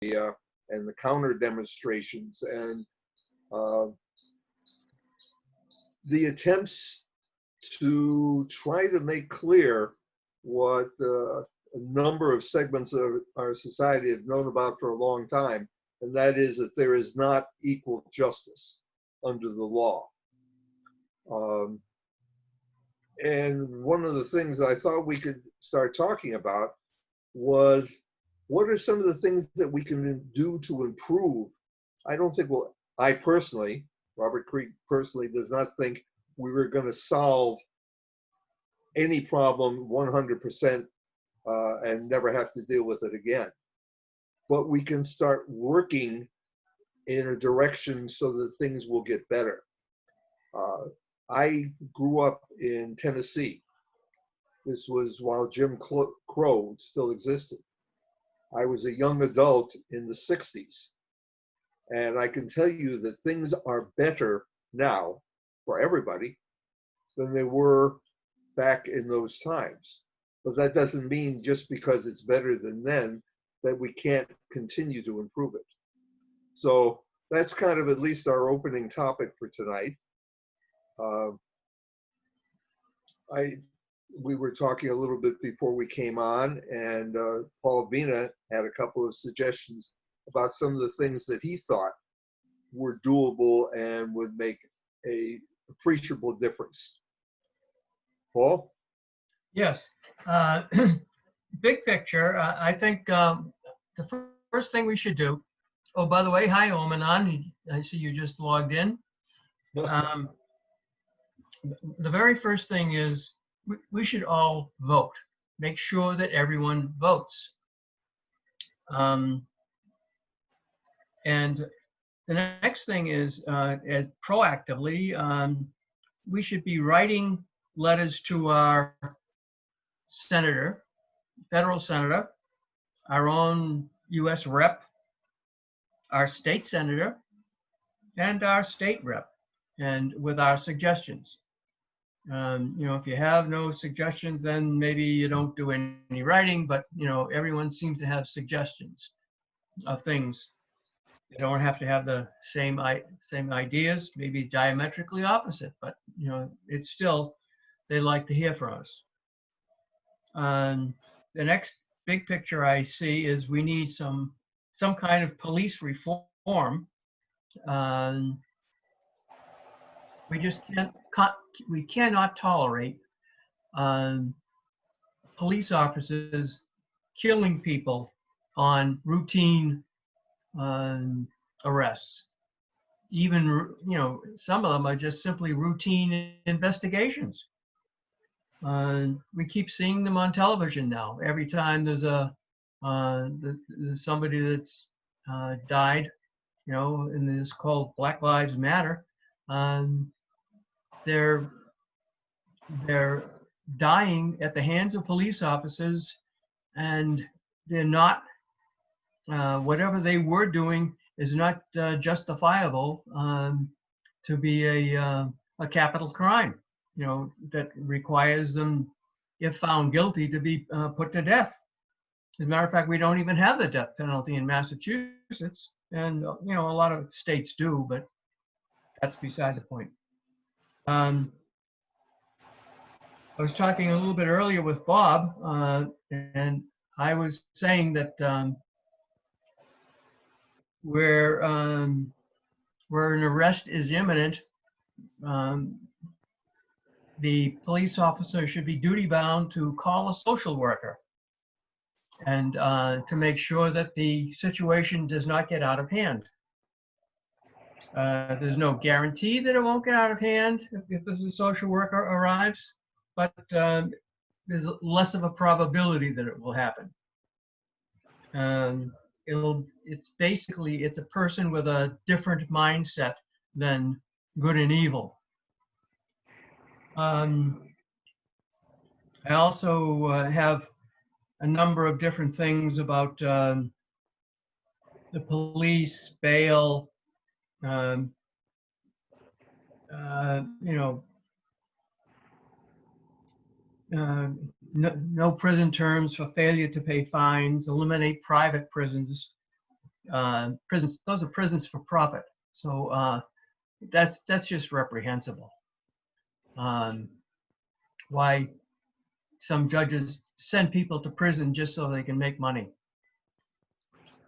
and the counter demonstrations and the attempts to try to make clear what a number of segments of our society have known about for a long time, and that is that there is not equal justice under the law. And one of the things I thought we could start talking about was, what are some of the things that we can do to improve? I don't think I personally, Robert Creek personally, does not think we were going to solve any problem 100% and never have to deal with it again. But we can start working in a direction so that things will get better. I grew up in Tennessee. This was while Jim Crow still existed. I was a young adult in the 60s. And I can tell you that things are better now for everybody than they were back in those times. But that doesn't mean just because it's better than then that we can't continue to improve it. So that's kind of at least our opening topic for tonight. We were talking a little bit before we came on, and Paul Vina had a couple of suggestions about some of the things that he thought were doable and would make a appreciable difference. Paul? Yes. Big picture, I think the first thing we should do, oh, by the way, hi, Omanon. I see you just logged in. The very first thing is we should all vote. Make sure that everyone votes. And the next thing is proactively, we should be writing letters to our senator, federal senator, our own U.S. rep, our state senator, and our state rep, and with our suggestions. If you have no suggestions, then maybe you don't do any writing, but everyone seems to have suggestions of things. They don't have to have the same ideas, maybe diametrically opposite, but it's still, they like to hear from us. The next big picture I see is we need some kind of police reform. We cannot tolerate police officers killing people on routine arrests. Even, some of them are just simply routine investigations. We keep seeing them on television now. Every time there's there's somebody that's died, and it's called Black Lives Matter. They're dying at the hands of police officers, and they're not, whatever they were doing is not justifiable to be a capital crime, that requires them, if found guilty, to be put to death. As a matter of fact, we don't even have the death penalty in Massachusetts, and a lot of states do, but that's beside the point. I was talking a little bit earlier with Bob, and I was saying that where an arrest is imminent, the police officer should be duty bound to call a social worker and to make sure that the situation does not get out of hand. There's no guarantee that it won't get out of hand if a social worker arrives, but there's less of a probability that it will happen. It's a person with a different mindset than good and evil. I also have a number of different things about the police, bail, no prison terms for failure to pay fines, eliminate private prisons, prisons. Those are prisons for profit. So that's just reprehensible. Why some judges send people to prison just so they can make money.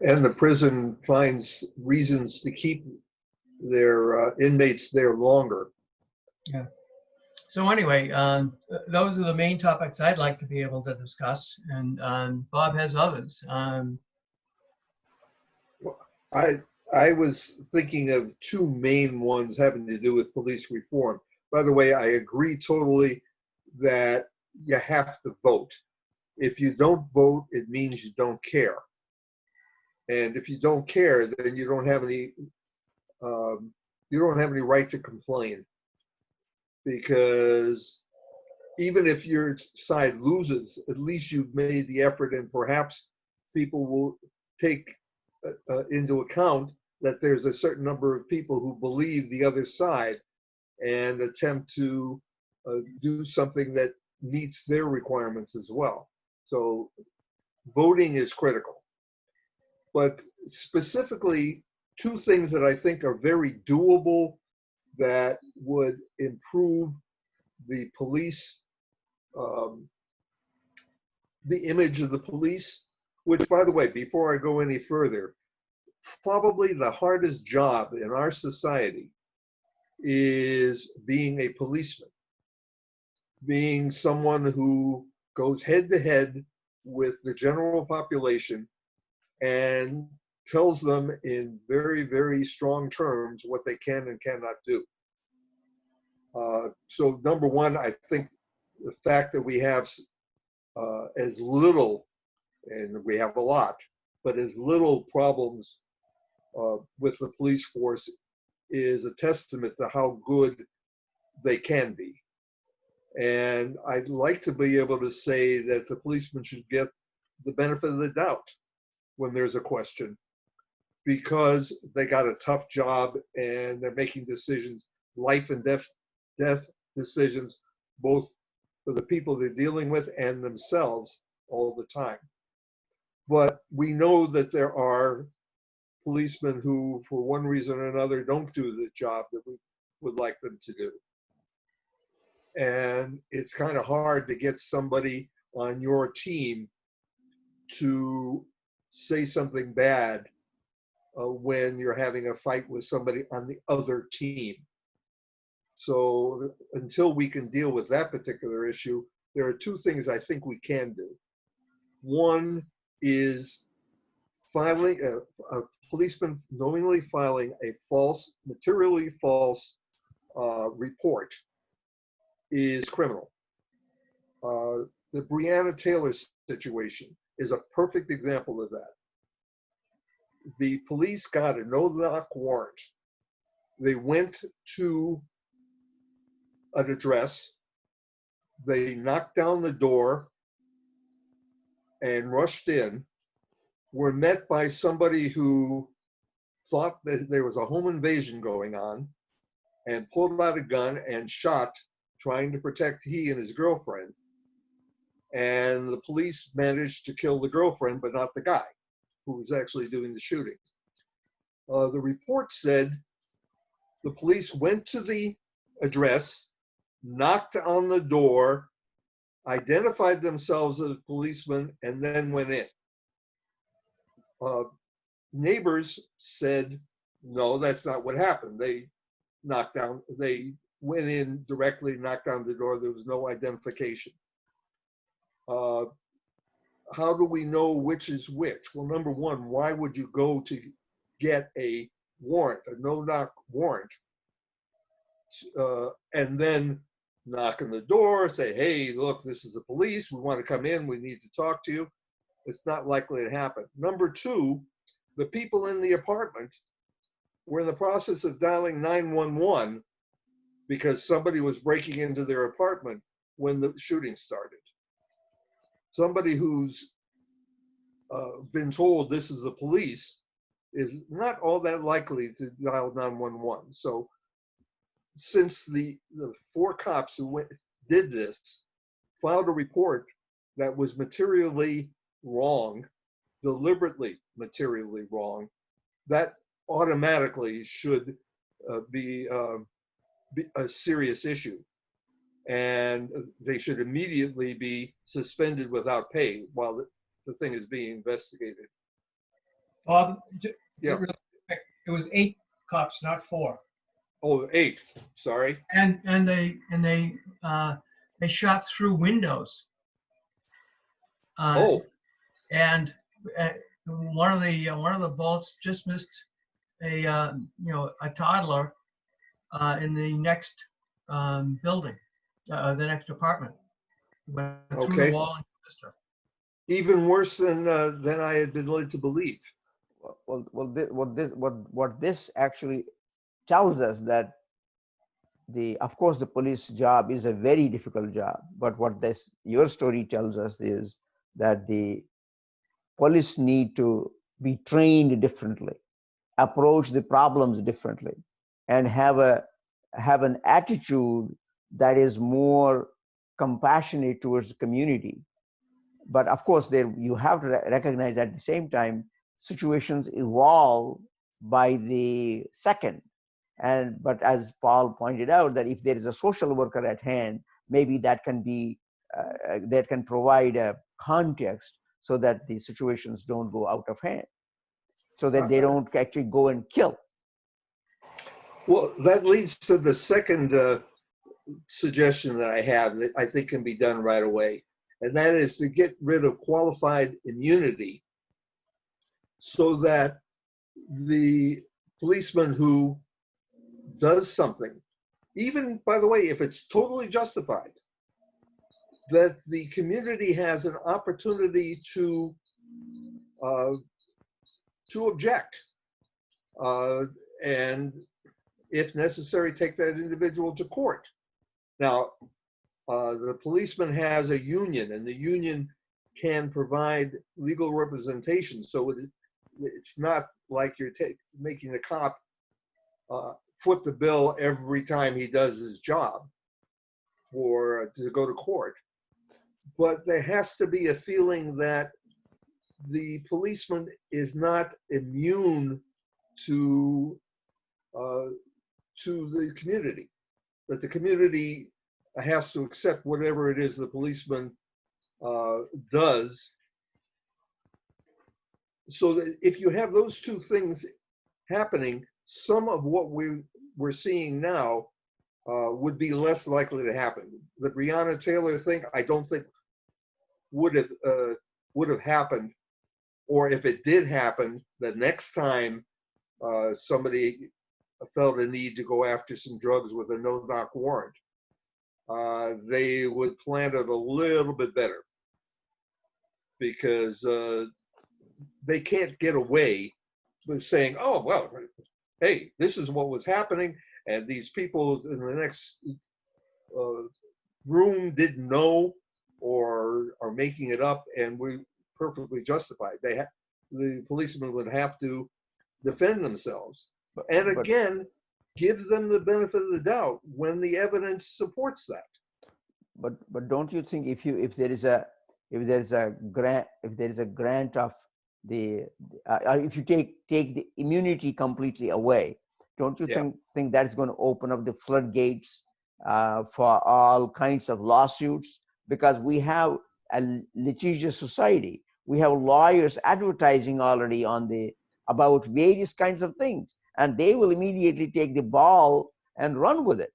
And the prison finds reasons to keep their inmates there longer. Yeah. So anyway, those are the main topics I'd like to be able to discuss, and Bob has others. I was thinking of two main ones having to do with police reform. By the way, I agree totally that you have to vote. If you don't vote, it means you don't care. And if you don't care, then you don't have any right to complain, because even if your side loses, at least you've made the effort, and perhaps people will take into account that there's a certain number of people who believe the other side and attempt to do something that meets their requirements as well. So voting is critical. But specifically, two things that I think are very doable that would improve the police, the image of the police, which, by the way, before I go any further, probably the hardest job in our society is being a policeman, being someone who goes head to head with the general population and tells them in very, very strong terms what they can and cannot do. So number one, I think the fact that we have as little, and we have a lot, but as little problems with the police force is a testament to how good they can be. And I'd like to be able to say that the policemen should get the benefit of the doubt when there's a question, because they got a tough job and they're making decisions, life and death decisions, both for the people they're dealing with and themselves all the time. But we know that there are policemen who, for one reason or another, don't do the job that we would like them to do. And it's kind of hard to get somebody on your team to say something bad when you're having a fight with somebody on the other team. So until we can deal with that particular issue, there are two things I think we can do. One is filing a policeman knowingly filing a false, materially false report is criminal. The Breonna Taylor situation is a perfect example of that. The police got a no-knock warrant. They went to an address, they knocked down the door and rushed in, were met by somebody who thought that there was a home invasion going on and pulled out a gun and shot, trying to protect he and his girlfriend. And the police managed to kill the girlfriend, but not the guy who was actually doing the shooting. The report said the police went to the address, knocked on the door, identified themselves as policemen, and then went in. Neighbors said, no, that's not what happened. They went in directly, knocked on the door. There was no identification. How do we know which is which? Well, number one, why would you go to get a warrant, a no-knock warrant, and then knock on the door, say, hey, look, this is the police. We want to come in. We need to talk to you. It's not likely to happen. Number two, the people in the apartment were in the process of dialing 911 because somebody was breaking into their apartment when the shooting started. Somebody who's been told this is the police is not all that likely to dial 911. So since the 4 cops who did this filed a report that was materially wrong, deliberately materially wrong, that automatically should be a serious issue. And they should immediately be suspended without pay while the thing is being investigated. Bob, Yeah. it was 8 cops, not 4. Oh, 8. Sorry. And they shot through windows. Oh, And one of the bullets just missed a toddler in the next building, the next apartment. Went through the okay. wall and missed her. Even worse than I had been led to believe. What this actually tells us that of course the police job is a very difficult job, but what your story tells us is that the police need to be trained differently, approach the problems differently, and have an attitude that is more compassionate towards the community. But of course, you have to recognize at the same time situations evolve by the second. But as Paul pointed out, that if there is a social worker at hand, maybe that can provide a context so that the situations don't go out of hand, so that they don't actually go and kill. Well, that leads to the second suggestion that I have that I think can be done right away, and that is to get rid of qualified immunity so that the policeman who does something, even, by the way, if it's totally justified, that the community has an opportunity to object, and if necessary, take that individual to court. Now, the policeman has a union, and the union can provide legal representation. So it's not like you're making the cop foot the bill every time he does his job to go to court. But there has to be a feeling that the policeman is not immune to the community, that the community has to accept whatever it is the policeman does. So that if you have those two things happening, some of what we're seeing now would be less likely to happen. The Breonna Taylor thing, I don't think would have happened, or if it did happen, the next time somebody felt a need to go after some drugs with a no-knock warrant, they would plan it a little bit better, because they can't get away with saying, oh, well, hey, this is what was happening, and these people in the next room didn't know or are making it up, and we're perfectly justified. The policemen would have to defend themselves. And again, give them the benefit of the doubt when the evidence supports that. But don't you think if there is a grant of the if you take the immunity completely away, don't you think that's going to open up the floodgates for all kinds of lawsuits? Because we have a litigious society. We have lawyers advertising already about various kinds of things, and they will immediately take the ball and run with it.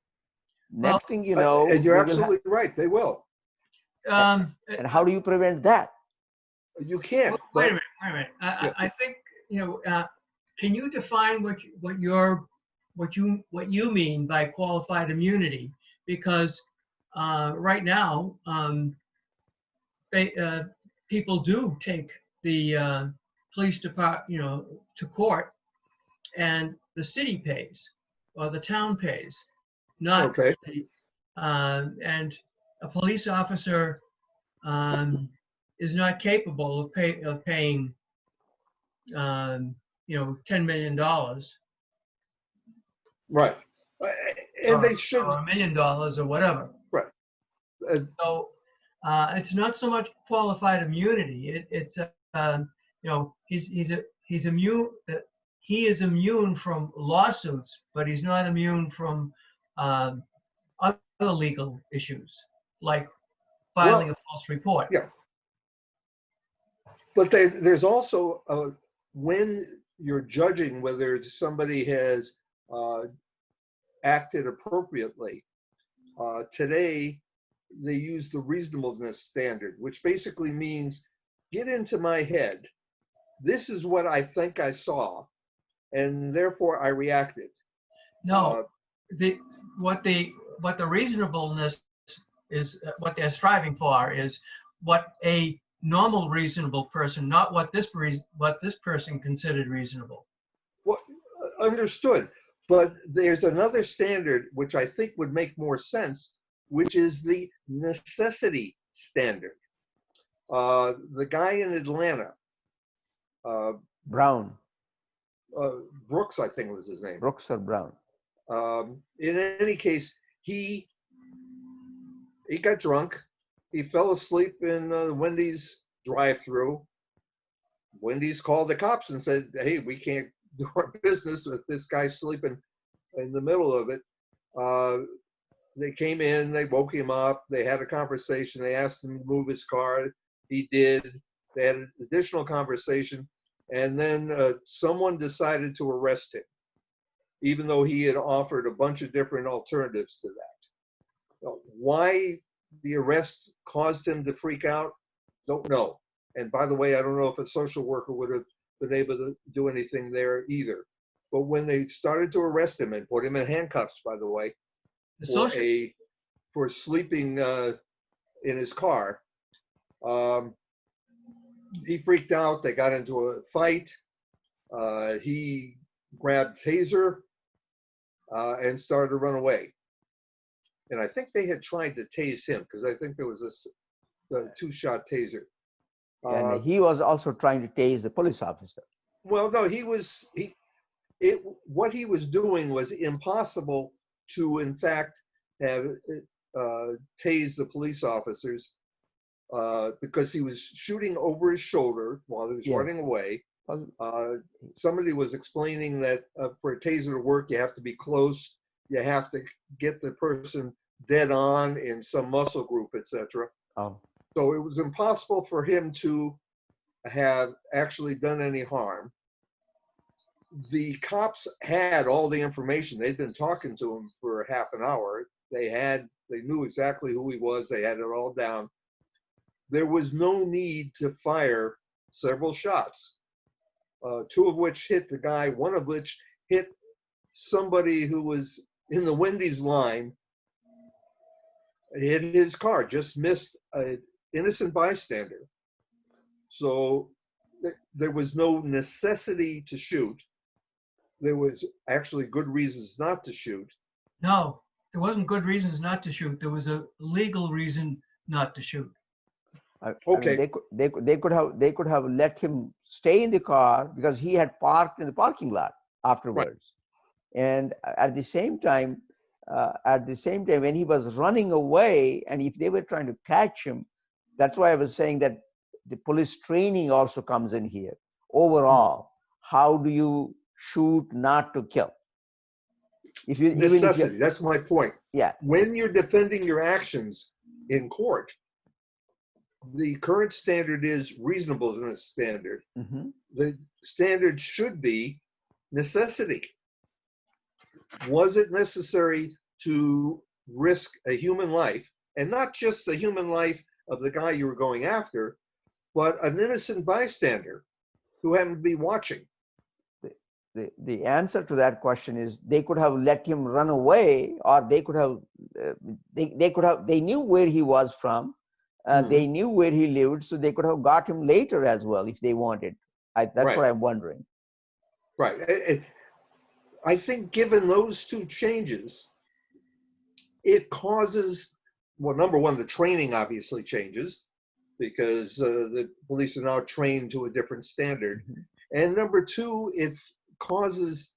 Next thing you know, and you're absolutely right, they will. And how do you prevent that? You can't. Well, wait a minute. I think, can you define what you mean by qualified immunity? Because right now, people do take the police department, to court, and the city pays or the town pays, not Okay. and a police officer is not capable of paying $10 million. Right. And they should. Or $1 million or whatever. Right. So it's not so much qualified immunity. It's he's immune. he is immune from lawsuits, but he's not immune from other legal issues, like filing Well, a false report. yeah, but there's also when you're judging whether somebody has acted appropriately. Today, they use the reasonableness standard, which basically means get into my head. This is what I think I saw, and therefore I reacted. No, what the reasonableness is, what they're striving for is what a normal reasonable person, not what this person considered reasonable. Well, understood. But there's another standard which I think would make more sense, which is the necessity standard. The guy in Atlanta, Brown, Brooks, I think was his name. Brooks or Brown. In any case, he got drunk. He fell asleep in Wendy's drive-through. Wendy's called the cops and said, "Hey, we can't do our business with this guy sleeping in the middle of it." They came in, they woke him up, they had a conversation, they asked him to move his car. He did. They had an additional conversation, and then someone decided to arrest him, even though he had offered a bunch of different alternatives to that. Why the arrest caused him to freak out, don't know. And by the way, I don't know if a social worker would have been able to do anything there either. But when they started to arrest him and put him in handcuffs, by the way, for sleeping in his car, he freaked out. They got into a fight. He grabbed taser and started to run away. And I think they had tried to tase him because I think there was a two-shot taser. And he was also trying to tase the police officer. Well, no, what he was doing was impossible to, in fact, have tased the police officers because he was shooting over his shoulder while he was running away. Somebody was explaining that for a taser to work, you have to be close. You have to get the person dead on in some muscle group, etc. Oh. So it was impossible for him to have actually done any harm. The cops had all the information. They'd been talking to him for half an hour. They knew exactly who he was. They had it all down. There was no need to fire several shots, two of which hit the guy, one of which hit somebody who was in the Wendy's line, hit his car, just missed an innocent bystander. So there was no necessity to shoot. There was actually good reasons not to shoot. No, there wasn't good reasons not to shoot. There was a legal reason not to shoot. Okay. I mean, they could have let him stay in the car because he had parked in the parking lot afterwards. Right. And at the same time, when he was running away, and if they were trying to catch him, that's why I was saying that the police training also comes in here. Overall, how do you shoot not to kill? Necessity, that's my point. Yeah. When you're defending your actions in court, the current standard is reasonableness standard. Mm-hmm. The standard should be necessity. Was it necessary to risk a human life, and not just the human life of the guy you were going after, but an innocent bystander who happened to be watching? The answer to that question is they could have let him run away, or they could have they knew where he was from, they knew where he lived, so they could have got him later as well if they wanted. That's right. What I'm wondering. Right. I think given those two changes, it causes, well, number one, the training obviously changes because the police are now trained to a different standard. Mm-hmm. And number two, it causes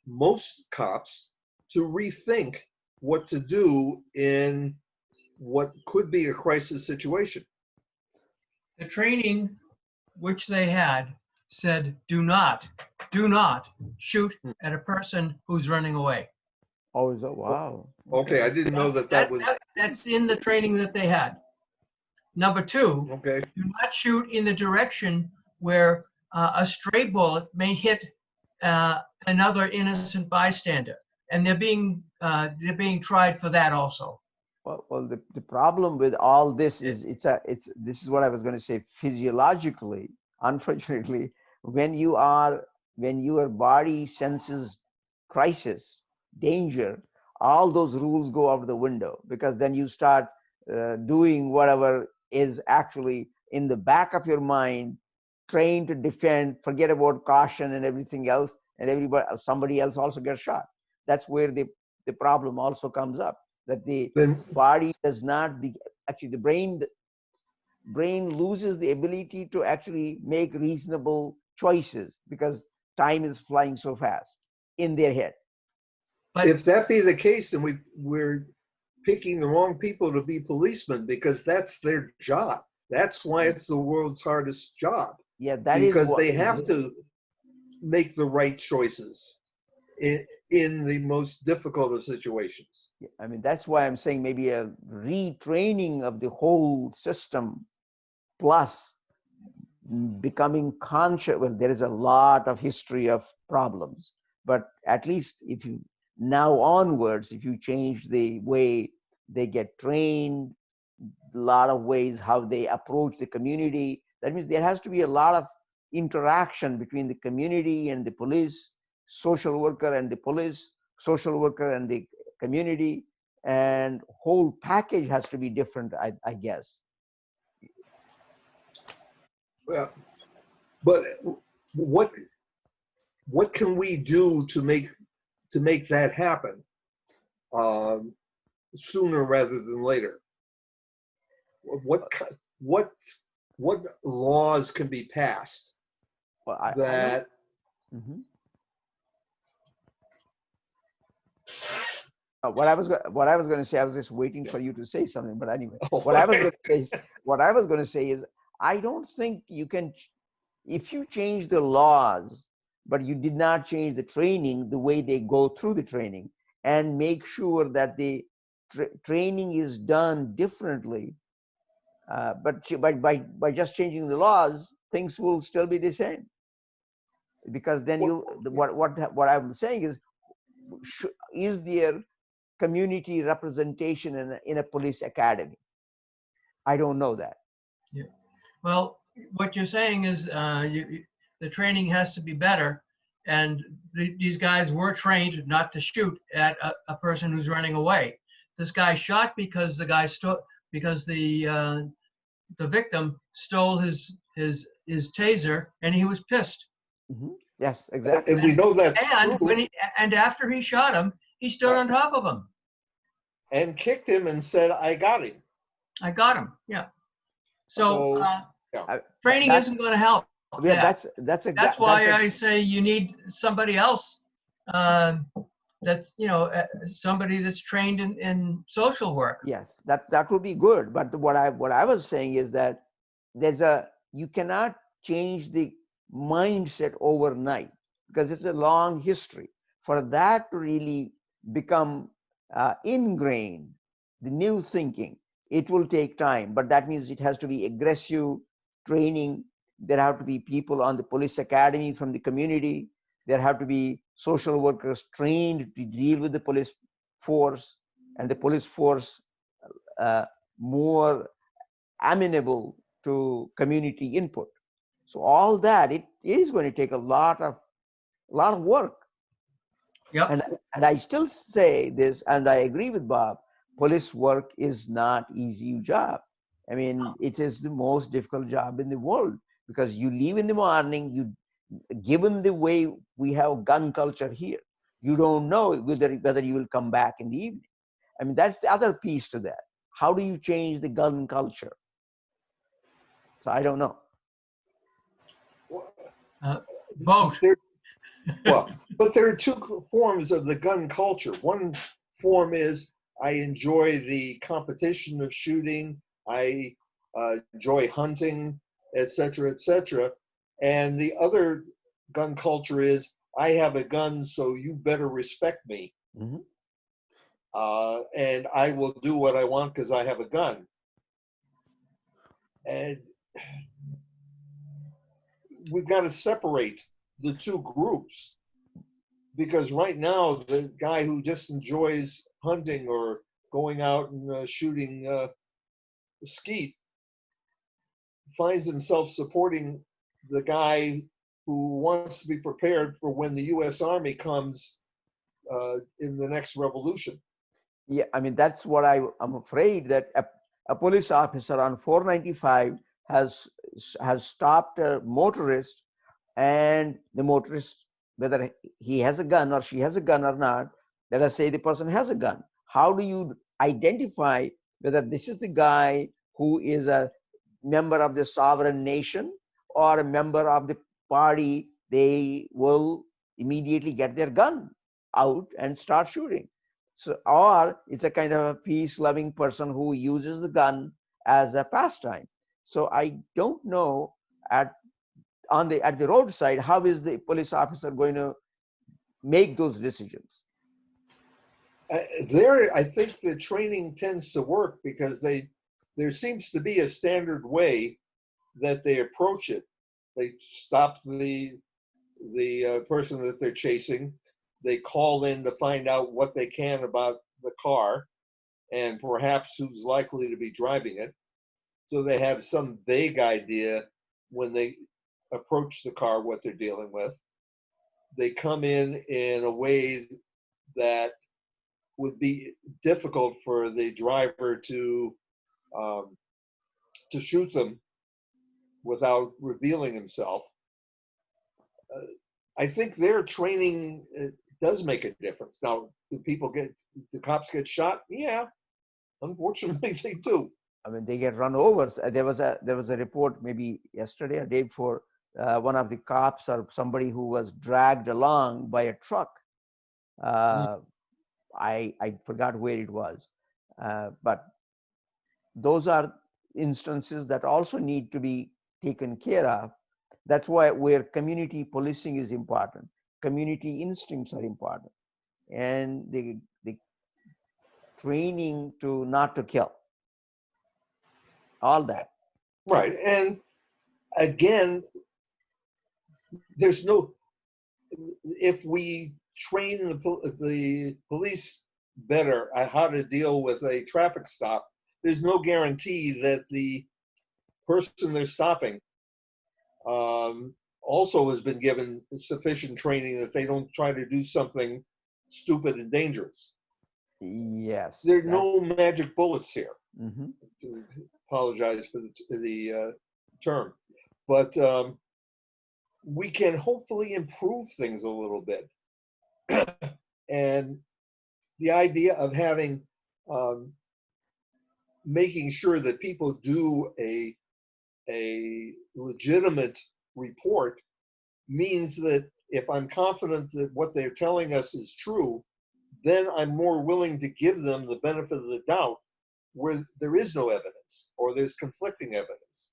most cops to rethink what to do in what could be a crisis situation. The training which they had said, do not do not shoot at a person who's running away. Oh, is that, wow. Okay, I didn't know that was, That's in the training that they had. Number two, okay. do not shoot in the direction where a stray bullet may hit another innocent bystander, and they're being tried for that also. Well, the problem with all this is this is what I was going to say. Physiologically, unfortunately, when your body senses crisis, danger, all those rules go out the window, because then you start doing whatever is actually in the back of your mind, trained to defend, forget about caution and everything else, and somebody else also gets shot. That's where the problem also comes up, that the Then, body does not be, actually the brain loses the ability to actually make reasonable choices, because time is flying so fast in their head. But if that be the case, then we're picking the wrong people to be policemen, because that's their job. That's why it's the world's hardest job, Yeah, that is because what they have to make the right choices in the most difficult of situations. I mean, that's why I'm saying maybe a retraining of the whole system, plus becoming conscious. Well, there is a lot of history of problems, but at least if you now onwards, if you change the way they get trained, a lot of ways how they approach the community, that means there has to be a lot of interaction between the community and the police, social worker and the police, social worker and the community, and whole package has to be different, I guess. Well, but what can we do to make that happen sooner rather than later? What laws can be passed Well, that Mhm. What I was going to say, I was just waiting for you to say something. But anyway, what I was going to say is, I don't think you can, if you change the laws, but you did not change the training, the way they go through the training, and make sure that the training is done differently. But by just changing the laws, things will still be the same. Because then what I'm saying is there community representation in a police academy? I don't know that. yeah. Well, what you're saying is the training has to be better, and these guys were trained not to shoot at a person who's running away. This guy shot because the victim stole his taser, and he was pissed. Mm-hmm. Yes, exactly. and we know that's And true, and after he shot him, he stood on top of him. and kicked him and said, "I got him." I got him. Yeah. So Yeah. training isn't going to help. Yeah, Yeah. that's exactly. That's why I say you need somebody else. That's somebody that's trained in social work. Yes, that would be good. But what I was saying is that you cannot change the mindset overnight, because it's a long history. For that to really become ingrained, the new thinking, it will take time. But that means it has to be aggressive training. There have to be people on the police academy from the community. There have to be social workers trained to deal with the police force, and the police force more amenable to community input. So all that, it is going to take a lot of work. Yep. And I still say this, and I agree with Bob. Police work is not easy job. I mean, it is the most difficult job in the world, because you leave in the morning. Given the way we have gun culture here, you don't know whether you will come back in the evening. I mean, that's the other piece to that. How do you change the gun culture? So I don't know. Both. But there are two forms of the gun culture. One form is, I enjoy the competition of shooting. I enjoy hunting, et cetera, et cetera. And the other gun culture is, I have a gun, so you better respect me. Mhm. And I will do what I want because I have a gun. And we've got to separate the two groups, because right now the guy who just enjoys hunting or going out and shooting skeet finds himself supporting the guy who wants to be prepared for when the U.S. Army comes in the next revolution. Yeah, I mean, that's what I'm afraid, that a police officer on 495 has stopped a motorist, and the motorist, whether he has a gun or she has a gun or not, let us say the person has a gun. How do you identify whether this is the guy who is a member of the sovereign nation or a member of the party? They will immediately get their gun out and start shooting. So, or it's a kind of a peace-loving person who uses the gun as a pastime. So I don't know at the roadside how is the police officer going to make those decisions. There, I think the training tends to work because there seems to be a standard way that they approach it. They stop the person that they're chasing. They call in to find out what they can about the car and perhaps who's likely to be driving it. So they have some vague idea when they approach the car what they're dealing with. They come in a way that would be difficult for the driver um, to shoot them without revealing himself. I think their training does make a difference. Now, do cops get shot? Yeah, unfortunately they do. I mean, they get run over. There was a report maybe yesterday or day before, one of the cops or somebody who was dragged along by a truck. I forgot where it was, but those are instances that also need to be taken care of. That's why where community policing is important. Community instincts are important, and the training to not to kill, all that. Right. And again, there's no, if we train the police better at how to deal with a traffic stop, there's no guarantee that the person they're stopping also has been given sufficient training that they don't try to do something stupid and dangerous. Yes. There are no magic bullets here. Mm-hmm. To apologize for the term, but we can hopefully improve things a little bit. And the idea of having making sure that people do a legitimate report means that if I'm confident that what they're telling us is true, then I'm more willing to give them the benefit of the doubt where there is no evidence or there's conflicting evidence.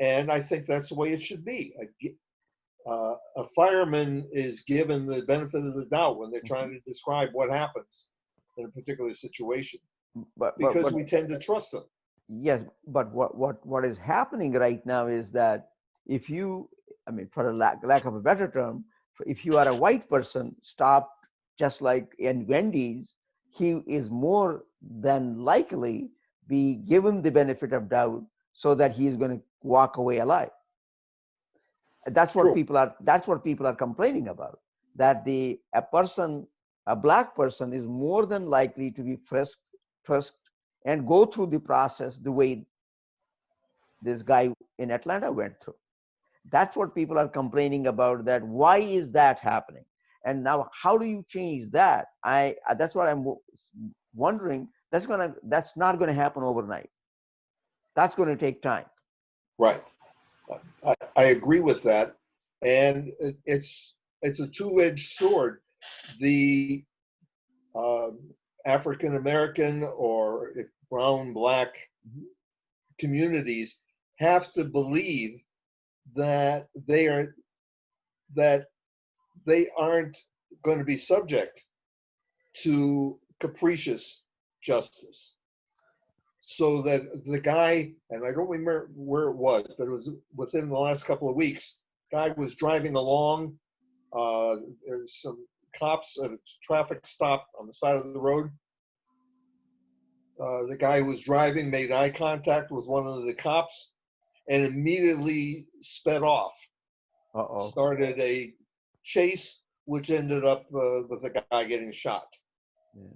And I think that's the way it should be. A fireman is given the benefit of the doubt when they're trying to describe what happens in a particular situation, because we tend to trust them. Yes, but what is happening right now is that if you, I mean, for a lack of a better term, if you are a white person stopped just like in Wendy's, he is more than likely be given the benefit of doubt so that he is going to walk away alive. That's what people are complaining about, that a black person is more than likely to be frisked and go through the process the way this guy in Atlanta went through. That's what people are complaining about, that why is that happening? And now how do you change that? That's what I'm wondering. That's not going to happen overnight. That's going to take time. Right. I agree with that. And it's a two-edged sword. The African American or brown, black communities have to believe that they are that they aren't going to be subject to capricious justice. So that the guy, and I don't remember where it was, but it was within the last couple of weeks, guy was driving along. There's some cops at a traffic stop on the side of the road. The guy who was driving made eye contact with one of the cops and immediately sped off. Uh-oh. Started a chase, which ended up with the guy getting shot. Yeah.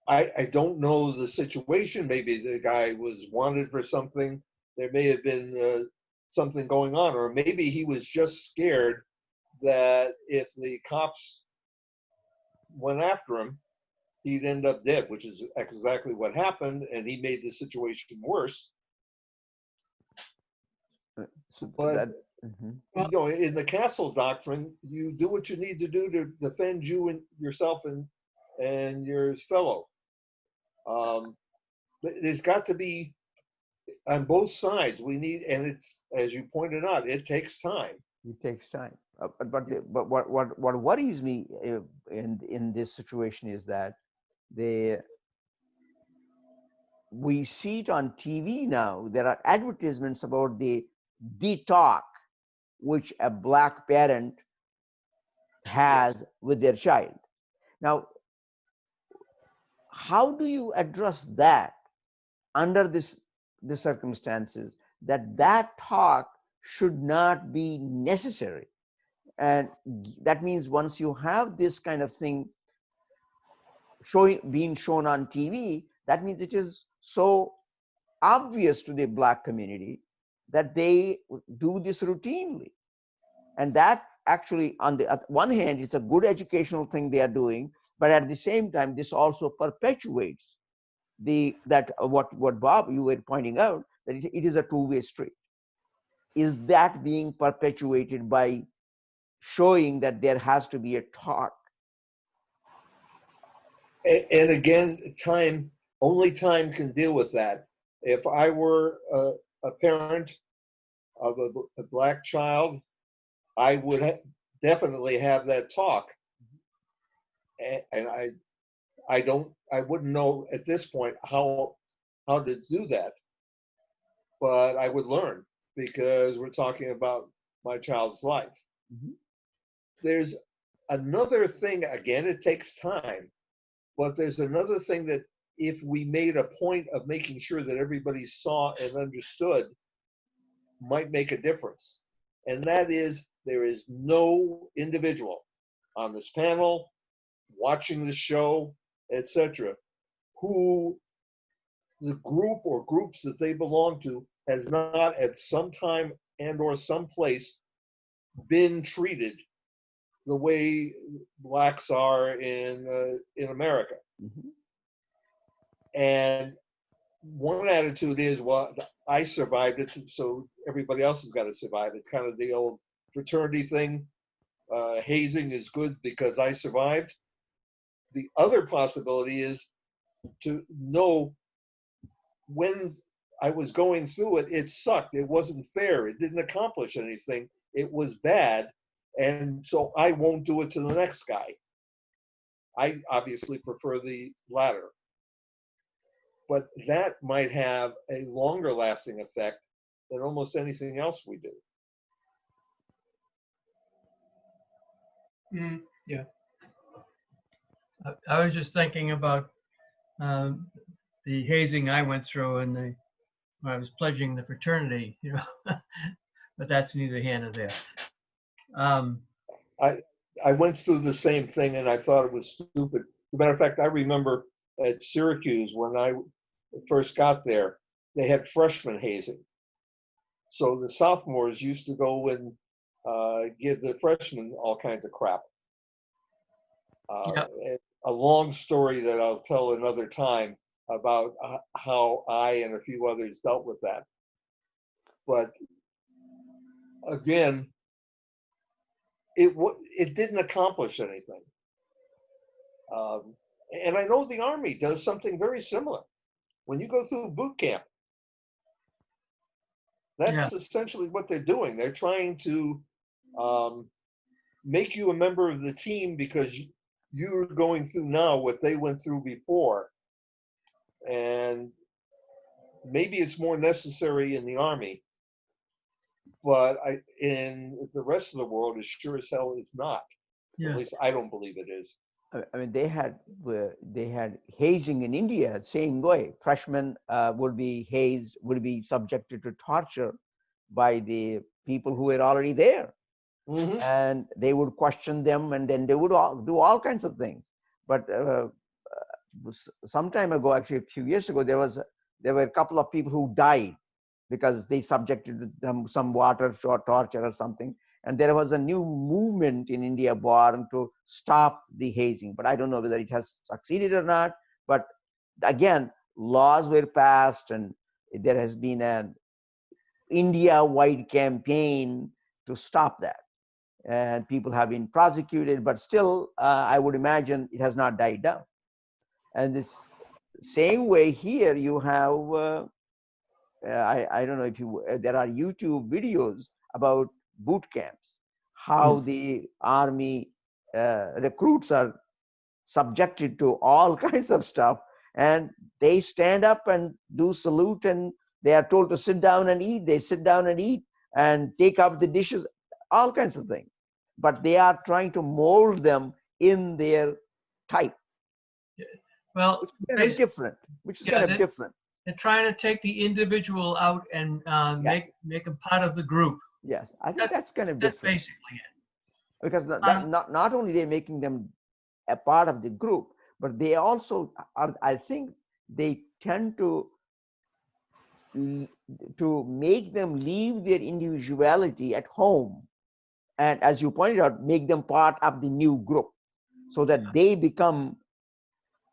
I don't know the situation. Maybe the guy was wanted for something. There may have been something going on, or maybe he was just scared that if the cops went after him, he'd end up dead, which is exactly what happened, and he made the situation worse. So But that, mhm. you know, in the castle doctrine, you do what you need to do to defend you and yourself and your fellow. There's got to be on both sides. We need, and it's as you pointed out, it takes time. It takes time. But what worries me in this situation is that we see it on TV now. There are advertisements about the talk which a Black parent has with their child. Now, how do you address that under the circumstances that talk should not be necessary? And that means once you have this kind of thing being shown on TV, that means it is so obvious to the Black community that they do this routinely. And that actually, on the one hand, it's a good educational thing they are doing, but at the same time, this also perpetuates what Bob, you were pointing out, that it is a two-way street. Is that being perpetuated by showing that there has to be a talk? And again, only time can deal with that. If I were a parent of a Black child, I would definitely have that talk. And I wouldn't know at this point how to do that, but I would learn because we're talking about my child's life. Mm-hmm. There's another thing, again, it takes time, but there's another thing that if we made a point of making sure that everybody saw and understood, might make a difference. And that is, there is no individual on this panel, watching the show, etc., who the group or groups that they belong to has not at some time and or some place been treated the way Blacks are in America. Mm-hmm. And one attitude is, well, I survived it, so everybody else has got to survive it. Kind of the old fraternity thing. Hazing is good because I survived. The other possibility is to know when I was going through it, it sucked. It wasn't fair. It didn't accomplish anything. It was bad. And so I won't do it to the next guy. I obviously prefer the latter. But that might have a longer lasting effect than almost anything else we do. Yeah. I was just thinking about the hazing I went through when I was pledging the fraternity, you know, but that's neither here nor there. I went through the same thing and I thought it was stupid. As a matter of fact, I remember at Syracuse when I first got there, they had freshman hazing. So the sophomores used to go and give the freshmen all kinds of crap. A long story that I'll tell another time about how I and a few others dealt with that. But again, it didn't accomplish anything. And I know the Army does something very similar. When you go through boot camp, that's essentially what they're doing. They're trying to make you a member of the team because you're going through now what they went through before. And maybe it's more necessary in the Army, but in the rest of the world, as sure as hell it's not. Yeah. At least I don't believe it is. I mean, they had hazing in India, same way. Freshmen would be hazed, would be subjected to torture by the people who were already there. Mm-hmm. And they would question them, and then they would do all kinds of things. But some time ago, actually a few years ago, there were a couple of people who died because they subjected them some water torture or something. And there was a new movement in India born to stop the hazing, but I don't know whether it has succeeded or not. But again, laws were passed, and there has been an India-wide campaign to stop that. And people have been prosecuted, but still, I would imagine it has not died down. And this same way here, you have, I don't know if you, there are YouTube videos about boot camps, how the Army recruits are subjected to all kinds of stuff, and they stand up and do salute, and they are told to sit down and eat. They sit down and eat and take out the dishes, all kinds of things. But they are trying to mold them in their type. Well, which is kind of different. Which is kind of different. They're trying to take the individual out and make them part of the group. Yes, I think that's kind of different. That's basically it. Because not only they're making them a part of the group, but they also are, I think they tend to make them leave their individuality at home, and as you pointed out, make them part of the new group, so that they become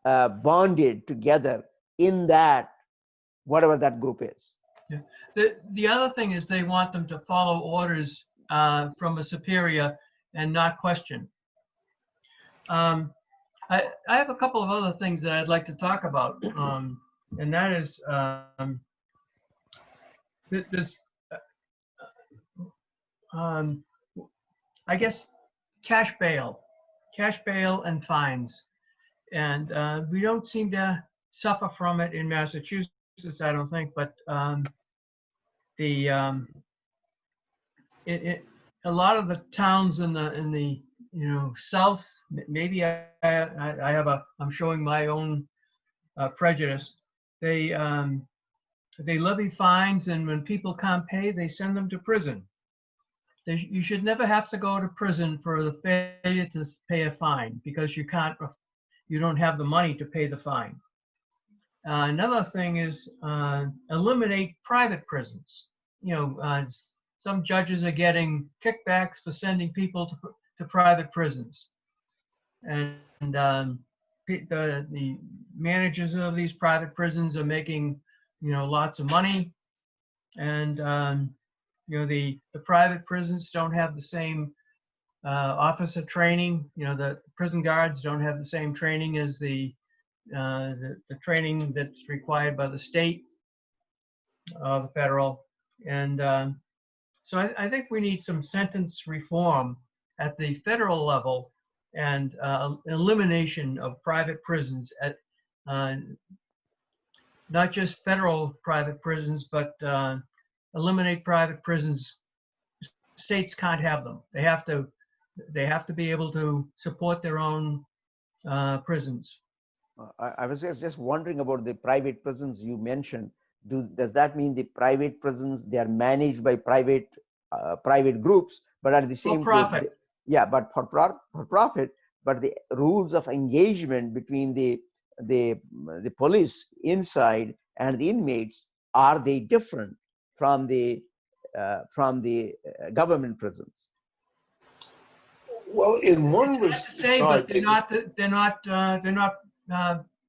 bonded together in that, whatever that group is. Yeah. The other thing is they want them to follow orders from a superior and not question. I have a couple of other things that I'd like to talk about, and that is this, I guess, cash bail and fines. And we don't seem to suffer from it in Massachusetts, I don't think, but a lot of the towns in the south, maybe I'm showing my own prejudice. They levy fines, and when people can't pay, they send them to prison. You should never have to go to prison for the failure to pay a fine, because you don't have the money to pay the fine. Another thing is eliminate private prisons. Some judges are getting kickbacks for sending people to private prisons, and the managers of these private prisons are making lots of money, and the private prisons don't have the same officer training. The prison guards don't have the same training as the training that's required by the state, the federal. And so I think we need some sentence reform at the federal level, and elimination of private prisons at not just federal private prisons, but eliminate private prisons. States can't have them. They have to be able to support their own prisons. I was just wondering about the private prisons you mentioned. Does that mean the private prisons, they are managed by private groups, but at the same time, profit? Yeah, but for profit. But the rules of engagement between the police inside and the inmates, are they different from the government prisons? Well, in one respect, but they're not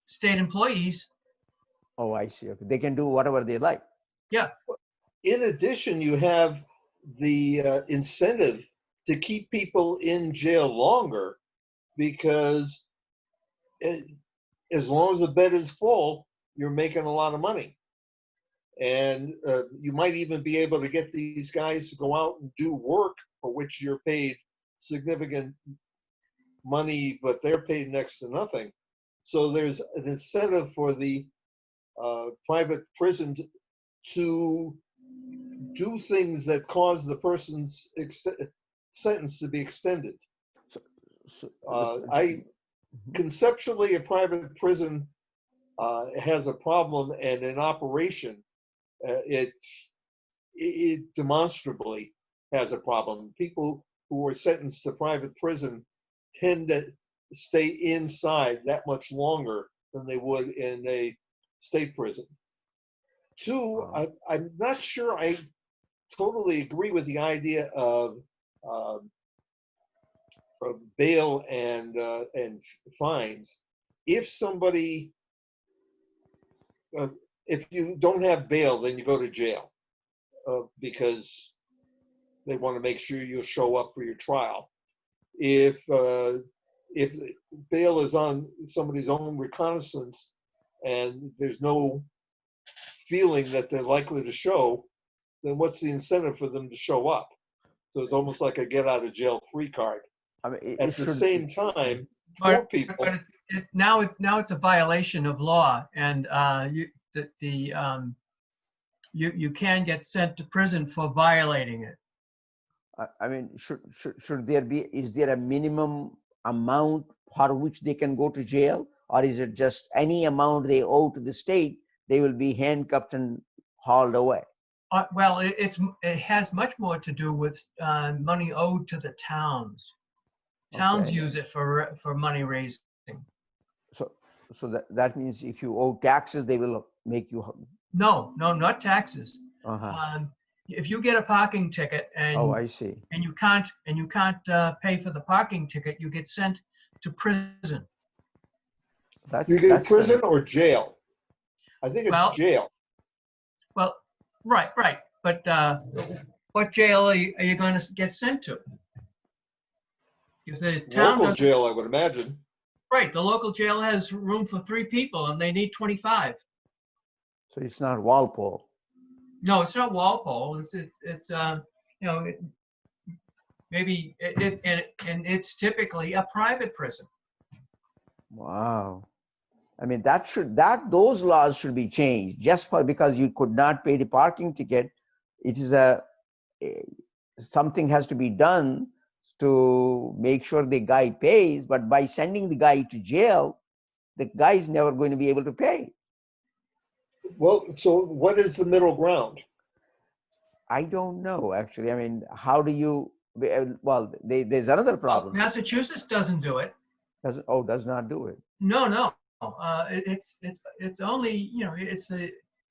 state employees. Oh, I see. Okay. They can do whatever they like. Yeah. In addition, you have the incentive to keep people in jail longer, because as long as the bed is full, you're making a lot of money. And you might even be able to get these guys to go out and do work for which you're paid significant money, but they're paid next to nothing. So there's an incentive for the private prison to do things that cause the person's sentence to be extended. So I conceptually, a private prison has a problem, and in operation, it demonstrably has a problem. People who are sentenced to private prison tend to stay inside that much longer than they would in a state prison. Two, I'm not sure I totally agree with the idea of bail and fines. If somebody, if you don't have bail, then you go to jail because they want to make sure you'll show up for your trial. If bail is on somebody's own reconnaissance and there's no feeling that they're likely to show, then what's the incentive for them to show up? So it's almost like a get out of jail free card. I mean, At the same time, poor people. But now it's a violation of law, and you can get sent to prison for violating it. I mean, should there be, is there a minimum amount for which they can go to jail, or is it just any amount they owe to the state, they will be handcuffed and hauled away? Well, it has much more to do with money owed to the towns. Towns Okay. use it for money raising. So that means if you owe taxes, they will make you. No, not taxes. Uh-huh. If you get a parking ticket and Oh, I see. and you can't pay for the parking ticket, you get sent to prison. You get prison or jail? I think it's jail. Well, right. But what jail are you going to get sent to? If the town Local jail, I would imagine. Right, the local jail has room for 3 people, and they need 25. So it's not Walpole. No, it's not Walpole. It's maybe and it's typically a private prison. Wow. I mean, those laws should be changed. Just because you could not pay the parking ticket, it is something has to be done to make sure the guy pays. But by sending the guy to jail, the guy is never going to be able to pay. Well, so what is the middle ground? I don't know, actually. I mean, how do you? Well, there's another problem. Well, Massachusetts doesn't do it. Does not do it. No. It's only,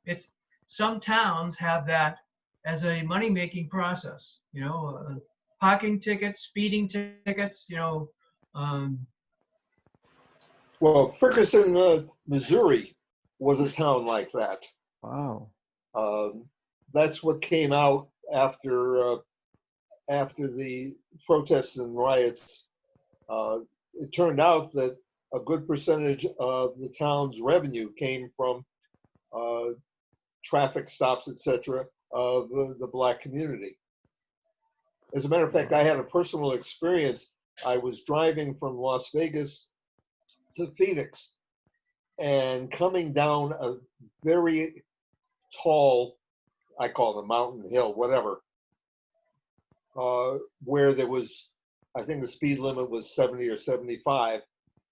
it's some towns have that as a money making process. Parking tickets, speeding tickets. Well, Ferguson, Missouri, was a town like that. Wow. That's what came out after the protests and riots. It turned out that a good percentage of the town's revenue came from traffic stops, etc., of the Black community. As a matter of fact, I had a personal experience. I was driving from Las Vegas to Phoenix and coming down a very tall, I call it a mountain hill, whatever, where there was, I think the speed limit was 70 or 75.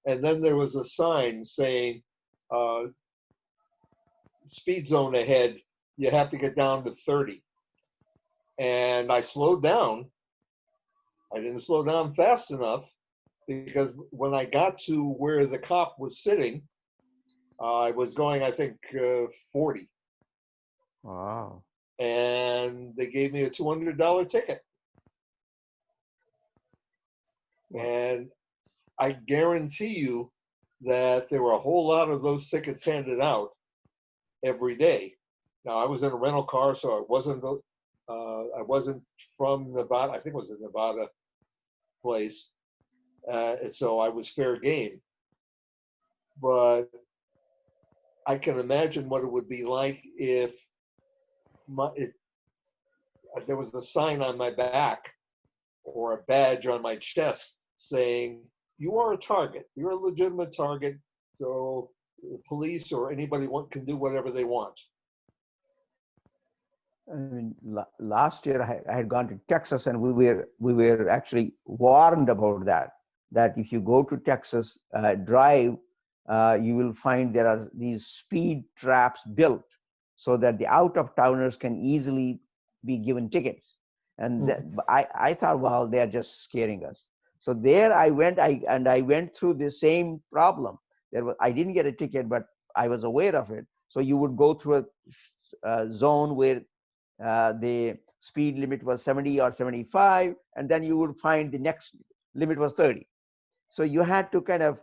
And then there was a sign saying, speed zone ahead, you have to get down to 30. And I slowed down. I didn't slow down fast enough because when I got to where the cop was sitting, I was going, I think, 40. Wow. And they gave me a $200 ticket. And I guarantee you that there were a whole lot of those tickets handed out every day. Now, I was in a rental car, so I wasn't from Nevada. I think it was a Nevada place. So I was fair game. But I can imagine what it would be like if there was a sign on my back or a badge on my chest saying, you are a target. You're a legitimate target. So the police or anybody can do whatever they want. I mean, last year I had gone to Texas, and we were actually warned about that. That if you go to Texas, drive, you will find there are these speed traps built so that the out-of-towners can easily be given tickets. And I thought, well, they're just scaring us. So there I went, I went through the same problem. I didn't get a ticket, but I was aware of it. So you would go through a zone where the speed limit was 70 or 75, and then you would find the next limit was 30. So you had to kind of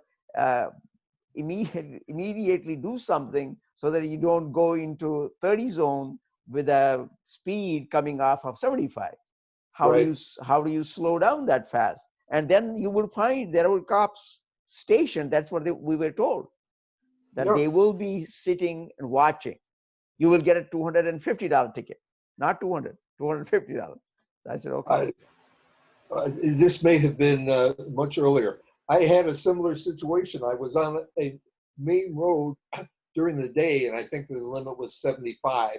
immediately do something so that you don't go into 30 zone with a speed coming off of 75. How do you slow down that fast? And then you will find there were cops stationed. That's what we were told, that they will be sitting and watching. You will get a $250 ticket, not $250. I said, okay. This may have been much earlier. I had a similar situation. I was on a main road during the day, and I think the limit was 75.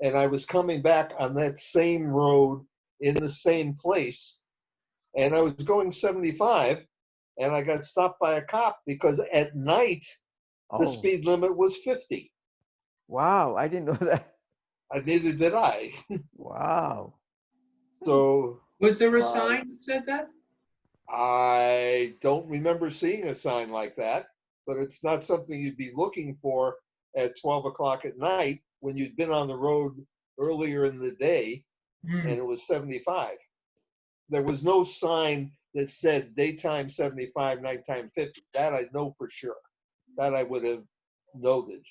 And I was coming back on that same road in the same place, and I was going 75, and I got stopped by a cop because at night the speed limit was 50. Wow, I didn't know that. Neither did I. Wow. So was there a sign that said that? I don't remember seeing a sign like that, but it's not something you'd be looking for at 12 o'clock at night when you'd been on the road earlier in the day and it was 75. There was no sign that said daytime 75, nighttime 50. That I know for sure. That I would have noted.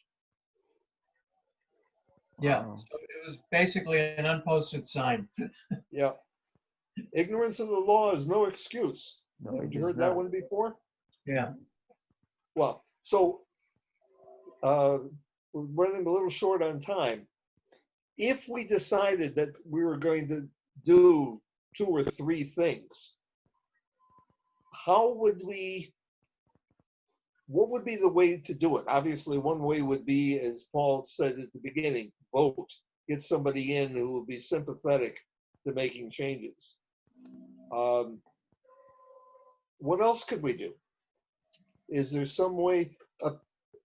Yeah, so it was basically an unposted sign. Yeah. Ignorance of the law is no excuse. No, have you heard that one before? Yeah. Well, so we're running a little short on time. If we decided that we were going to do 2 or 3 things, what would be the way to do it? Obviously, one way would be, as Paul said at the beginning, vote. Get somebody in who will be sympathetic to making changes. What else could we do? Is there some way?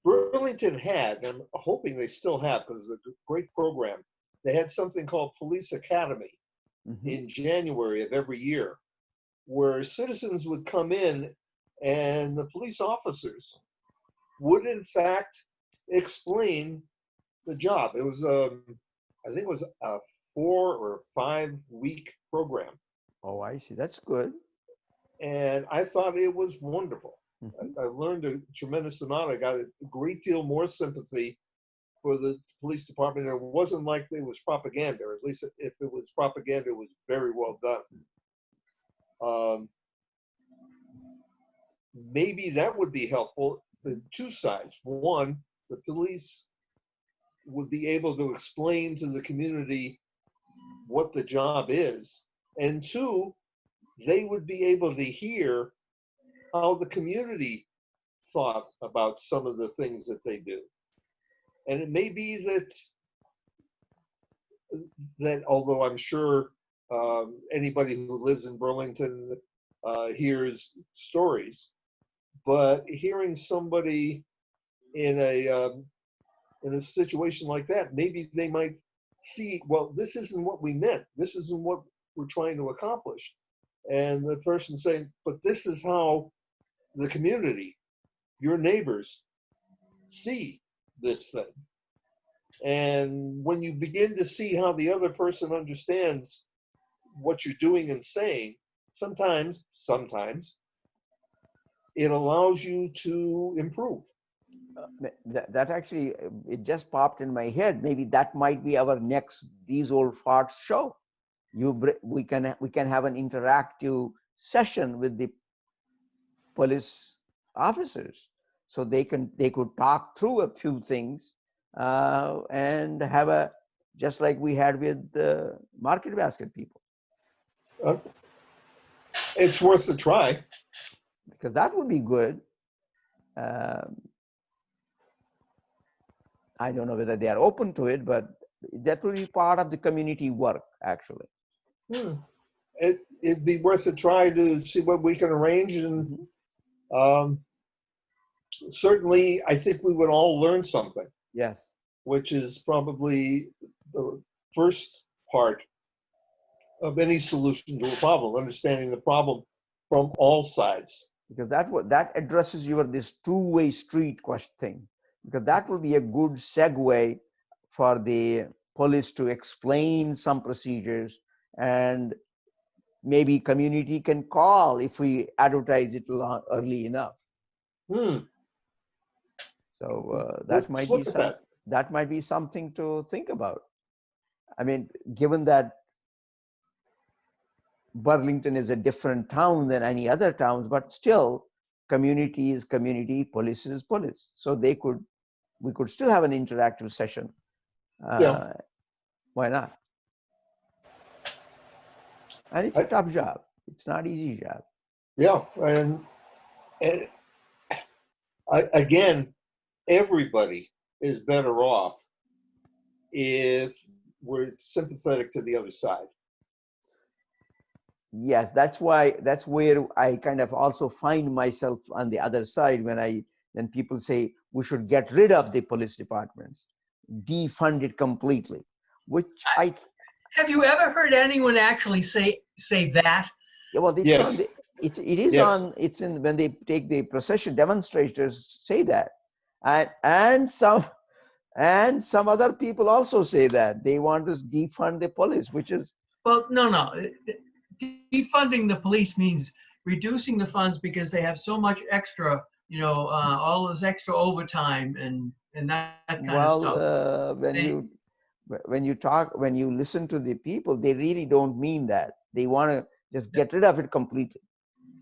Burlington had, and I'm hoping they still have, because it's a great program, they had something called Police Academy in January of every year, where citizens would come in and the police officers would in fact explain the job. It was, I think it was a 4 or 5 week program. Oh, I see. That's good. And I thought it was wonderful. I learned a tremendous amount. I got a great deal more sympathy for the police department. It wasn't like it was propaganda, or at least if it was propaganda, it was very well done. Maybe that would be helpful. The 2 sides. One, the police would be able to explain to the community what the job is. And 2, they would be able to hear how the community thought about some of the things that they do. And it may be that although I'm sure anybody who lives in Burlington hears stories, but hearing somebody in a situation like that, maybe they might see, well, this isn't what we meant. This isn't what we're trying to accomplish. And the person saying, but this is how the community, your neighbors, see this thing. And when you begin to see how the other person understands what you're doing and saying, sometimes it allows you to improve. That actually, it just popped in my head. Maybe that might be our next These Old Farts show. We can have an interactive session with the police officers, so they could talk through a few things and have just like we had with the market basket people. It's worth a try. because that would be good. Um, I don't know whether they are open to it, but that will be part of the community work, actually. Hmm. It'd be worth a try to see what we can arrange, and Mhm. certainly I think we would all learn something, Yes, which is probably the first part of any solution to a problem, understanding the problem from all sides. because that addresses your this two-way street question thing, because that will be a good segue for the police to explain some procedures, and maybe community can call if we advertise it early enough. Hmm. So Let's look at that. that might be something to think about. I mean, given that Burlington is a different town than any other towns, but still community is community, police is police. So we could still have an interactive session. Yeah. Why not? And it's a I, tough job. It's not easy job. yeah. And again, everybody is better off if we're sympathetic to the other side. Yes, that's where I kind of also find myself on the other side when people say we should get rid of the police departments, defund it completely, which Have you ever heard anyone actually say that? yeah, well, it's on Yes. the it is Yes. on it's in when they take the procession, demonstrators say that, and some other people also say that they want to defund the police, which is Well, no. Defunding the police means reducing the funds because they have so much extra, all this extra overtime and that kind of stuff. They, when you listen to the people, they really don't mean that. They want to just get rid of it completely.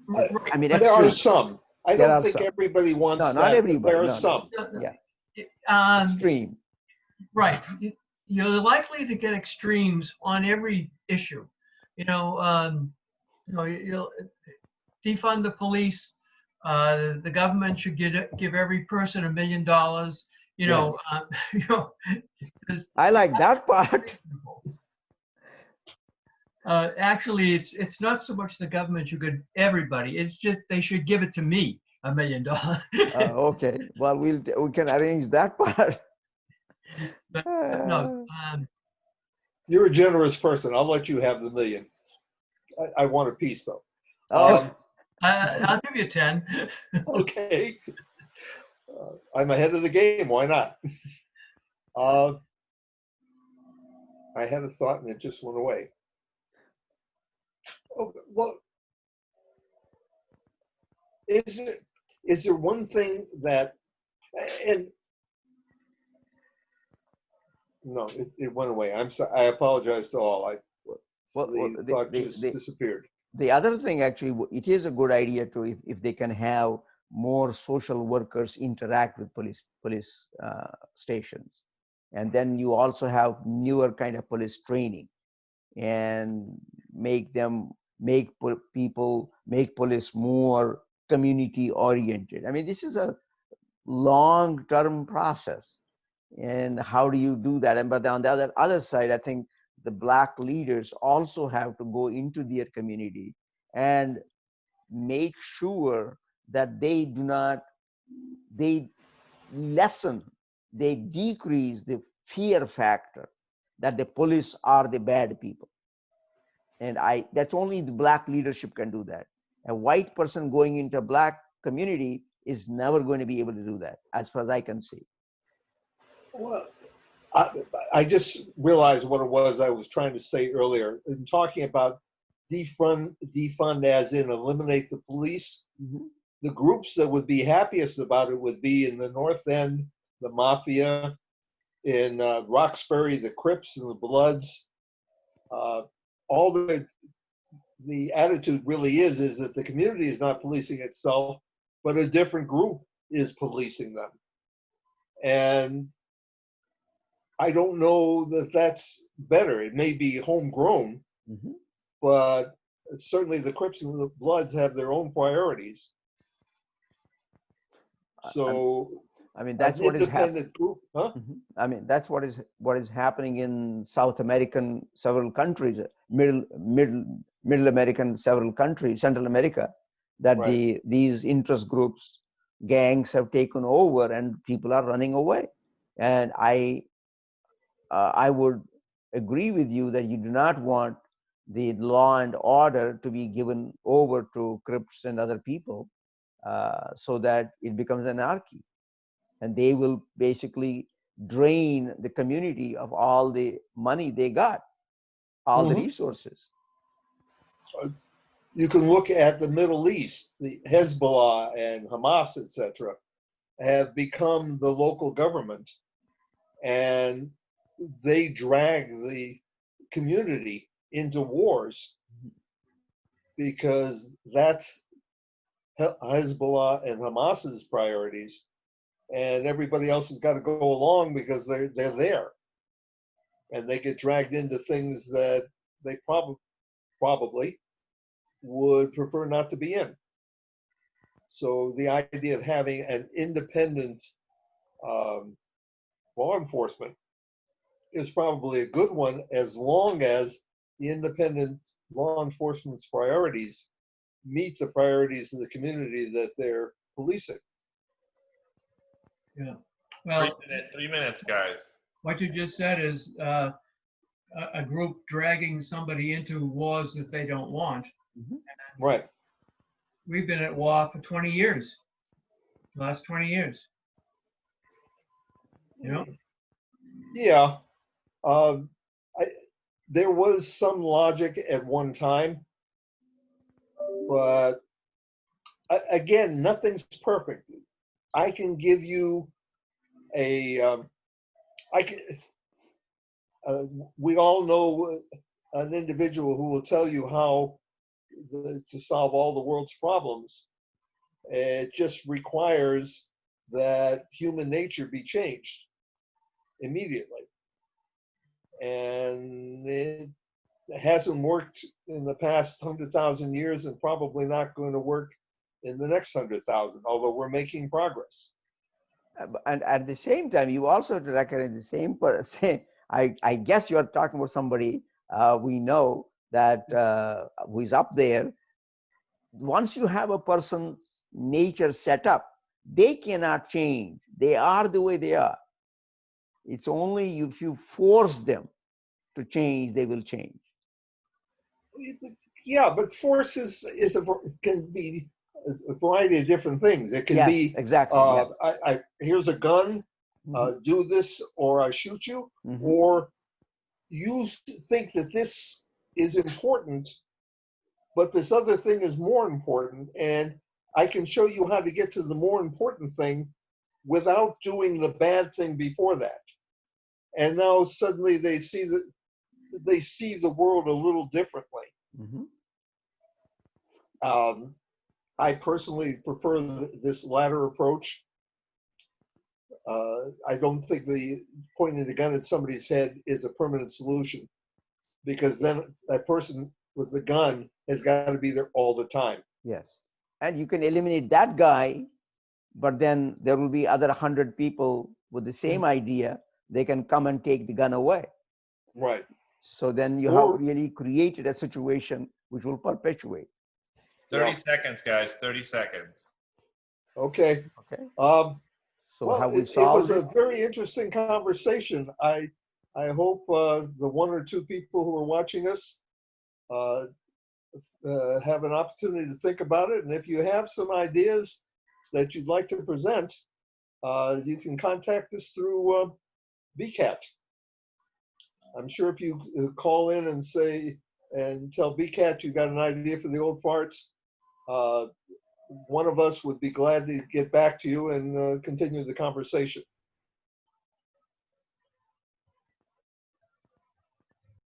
right, I mean, but There are extreme. some. I There don't are think some. everybody No, wants not that, but everybody. there are No. some. Yeah, um, extreme. right. You're likely to get extremes on every issue. You'll defund the police. The government should give every person $1 million. Yes. There's- I like that part. Actually, it's not so much the government should give everybody. It's just they should give it to me, $1 million. Okay. Well, we can arrange that part. But no, You're a generous person. I'll let you have the million. I want a piece, though. Oh, I'll give you 10. Okay. I'm ahead of the game. Why not? I had a thought and it just went away. Oh, well, is there one thing that, and no, it went away. I'm sorry. I apologize to all. The thought just disappeared. the other thing, actually, it is a good idea to if they can have more social workers interact with police stations, and then you also have newer kind of police training, and make police more community oriented. I mean, this is a long term process, and how do you do that? And but on the other side, I think the Black leaders also have to go into their community and make sure that they lessen, they decrease the fear factor that the police are the bad people. And that's only the Black leadership can do that. A white person going into a Black community is never going to be able to do that, as far as I can see. Well, I just realized what it was I was trying to say earlier in talking about defund as in eliminate the police. Mm-hmm. The groups that would be happiest about it would be in the North End, the Mafia, in Roxbury, the Crips and the Bloods. All the attitude really is that the community is not policing itself, but a different group is policing them. And I don't know that that's better. It may be homegrown, Mm-hmm. but certainly the Crips and the Bloods have their own priorities. So I mean, an that's what is happening. independent group, huh? I mean, that's what is happening in South American several countries, middle American several countries, Central America, that Right. these interest groups, gangs have taken over and people are running away. And I would agree with you that you do not want the law and order to be given over to Crips and other people, so that it becomes anarchy. And they will basically drain the community of all the money they got, all the resources. You can look at the Middle East, the Hezbollah and Hamas, etc., have become the local government, and they drag the community into wars because that's Hezbollah and Hamas's priorities, and everybody else has got to go along because they're there, and they get dragged into things that they probably would prefer not to be in. So the idea of having an independent law enforcement is probably a good one, as long as the independent law enforcement's priorities meet the priorities of the community that they're policing. Yeah. Well, 3 minutes, guys. what you just said is a group dragging somebody into wars that they don't want. Right. We've been at war for 20 years, last 20 years. You know? Yeah. There was some logic at one time, but again, nothing's perfect. I can give you we all know an individual who will tell you how to solve all the world's problems. It just requires that human nature be changed immediately. And it hasn't worked in the past 100,000 years, and probably not going to work in the next 100,000, although we're making progress. And at the same time, you also have to recognize the same person. I guess you're talking about somebody we know that who is up there. Once you have a person's nature set up, they cannot change. They are the way they are. It's only if you force them to change, they will change. Yeah, but force can be a variety of different things. It can be exactly. Here's a gun, do this or I shoot you, or you think that this is important, but this other thing is more important, and I can show you how to get to the more important thing without doing the bad thing before that. And now suddenly they see the world a little differently. I personally prefer this latter approach. I don't think the pointing the gun at somebody's head is a permanent solution, because then that person with the gun has got to be there all the time. Yes. And you can eliminate that guy, but then there will be other 100 people with the same idea. They can come and take the gun away. Right. So then you have really created a situation which will perpetuate. 30 seconds, guys. 30 seconds. Okay. Okay. So well, have we it solved was a very interesting conversation. I hope the one or two people who are watching us have an opportunity to think about it. And if you have some ideas that you'd like to present, you can contact us through BCAT. I'm sure if you call in and say and tell BCAT you got an idea for the old farts, one of us would be glad to get back to you and continue the conversation.